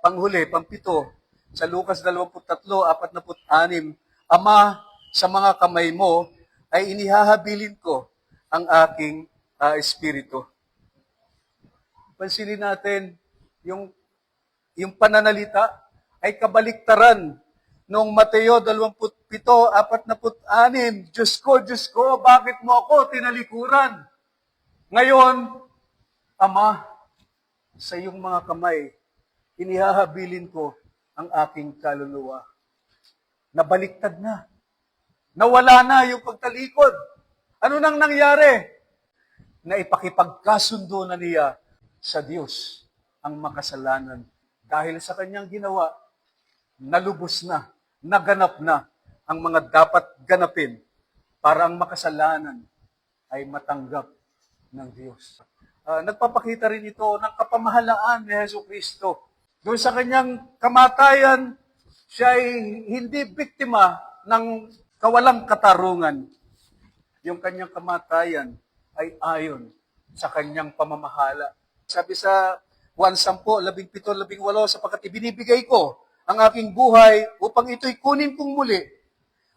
panghuli, pampito, sa Lucas 23:46, Ama, sa mga kamay mo ay inihahabilin ko ang aking espiritu. Pansinin natin, yung pananalita ay kabaliktaran noong Mateo 27:46, Diyos ko, bakit mo ako tinalikuran? Ngayon, Ama, sa iyong mga kamay, inihahabilin ko ang aking kaluluwa. Nabaliktad na. Nawala na yung pagtalikod. Ano nang nangyari? Na ipakipagkasundo na niya sa Diyos ang makasalanan. Dahil sa kanyang ginawa, nalubos na, naganap na ang mga dapat ganapin para ang makasalanan ay matanggap ng Diyos. Nagpapakita rin ito ng kapamahalaan ni Jesucristo. Doon sa kanyang kamatayan, siya ay hindi biktima ng kawalang katarungan. Yung kanyang kamatayan ay ayon sa kanyang pamamahala. Sabi sa 1:17-18, sapagkat ibinibigay ko ang aking buhay upang ito'y kunin kong muli.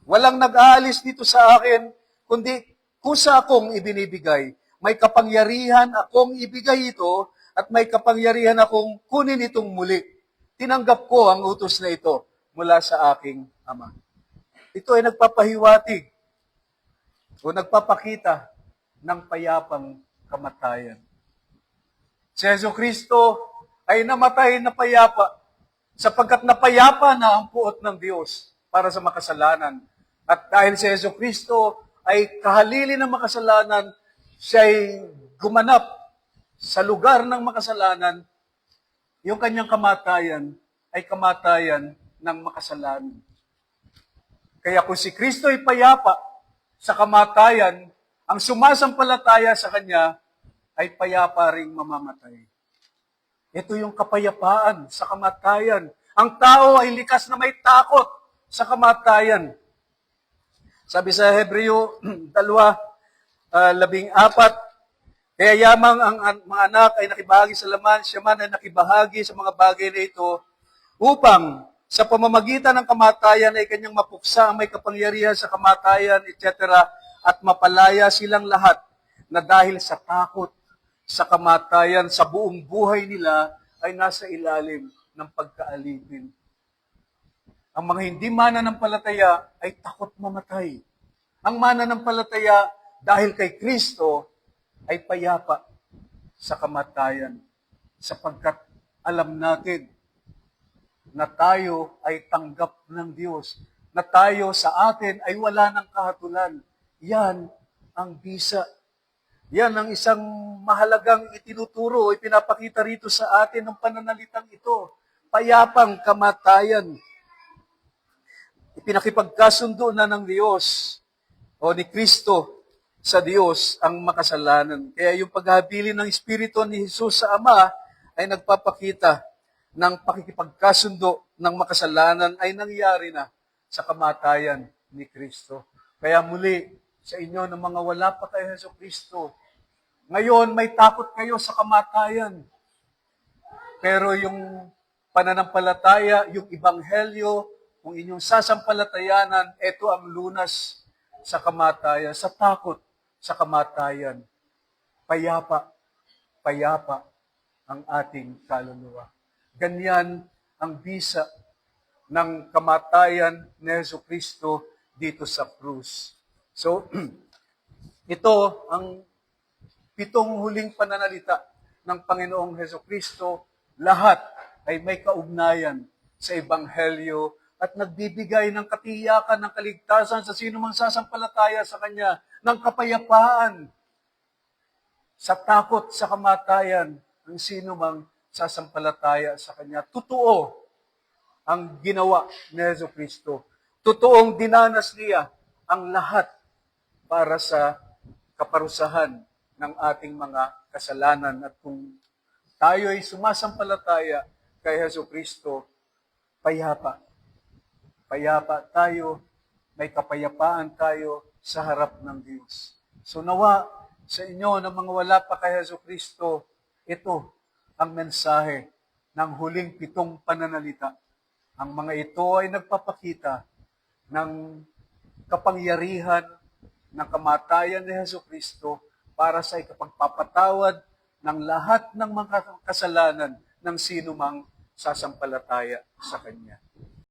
Walang nag-aalis dito sa akin, kundi kusa akong ibinibigay. May kapangyarihan akong ibigay ito at may kapangyarihan akong kunin itong muli. Tinanggap ko ang utos na ito mula sa aking Ama. Ito ay nagpapahiwatig o nagpapakita ng payapang kamatayan. Si Jesucristo ay namatay na payapa sapagkat napayapa na ang puot ng Diyos para sa makasalanan. At dahil si Jesucristo ay kahalili ng makasalanan, siya'y gumanap sa lugar ng makasalanan, yung kanyang kamatayan ay kamatayan ng makasalanan. Kaya kung si Kristo ay payapa sa kamatayan, ang sumasampalataya sa Kanya ay payapa ring mamamatay. Ito yung kapayapaan sa kamatayan. Ang tao ay likas na may takot sa kamatayan. Sabi sa Hebreo 2:14, kaya yamang ang mga anak ay nakibahagi sa laman, siya man ay nakibahagi sa mga bagay na ito, upang sa pamamagitan ng kamatayan ay kanyang mapuksa ang may kapangyarihan sa kamatayan, etc., at mapalaya silang lahat na dahil sa takot sa kamatayan, sa buong buhay nila ay nasa ilalim ng pagkaalipin. Ang mga hindi mananampalataya ay takot mamatay. Ang mananampalataya dahil kay Kristo ay payapa sa kamatayan sapagkat alam natin na tayo ay tanggap ng Diyos, na tayo sa atin ay wala ng kahatulan. Yan ang bisa. Yan ang isang mahalagang itinuturo, ipinapakita rito sa atin ng pananalitang ito. Payapang kamatayan. Ipinakipagkasundo na ng Diyos o ni Kristo sa Diyos ang makasalanan. Kaya yung paghahabilin ng Espiritu ni Jesus sa Ama ay nagpapakita ng pakikipagkasundo ng makasalanan ay nangyari na sa kamatayan ni Kristo. Kaya muli, sa inyo ng mga wala pa kay Jesucristo, ngayon may takot kayo sa kamatayan. Pero yung pananampalataya, yung ebanghelyo, kung inyong sasampalatayanan, ito ang lunas sa kamatayan, sa takot sa kamatayan. Payapa, payapa ang ating kaluluwa. Ganyan ang bisa ng kamatayan ni Jesucristo dito sa krus. So, ito ang 7 huling pananalita ng Panginoong Jesucristo. Lahat ay may kaugnayan sa Ebanghelyo at nagbibigay ng katiyakan ng kaligtasan sa sino mang sasampalataya sa Kanya, ng kapayapaan sa takot sa kamatayan ng sino mang sasampalataya sa Kanya. Totoo ang ginawa ni Jesucristo. Totoong dinanas niya ang lahat para sa kaparusahan ng ating mga kasalanan. At kung tayo ay sumasampalataya kay Jesucristo, payapa. Payapa tayo, may kapayapaan tayo sa harap ng Diyos. So nawa sa inyo na mga wala pa kay Jesucristo, ito ang mensahe ng huling 7 pananalita. Ang mga ito ay nagpapakita ng kapangyarihan ng kamatayan ni Jesucristo para sa ikapagpapatawad ng lahat ng mga kasalanan ng sino mang sasampalataya sa Kanya.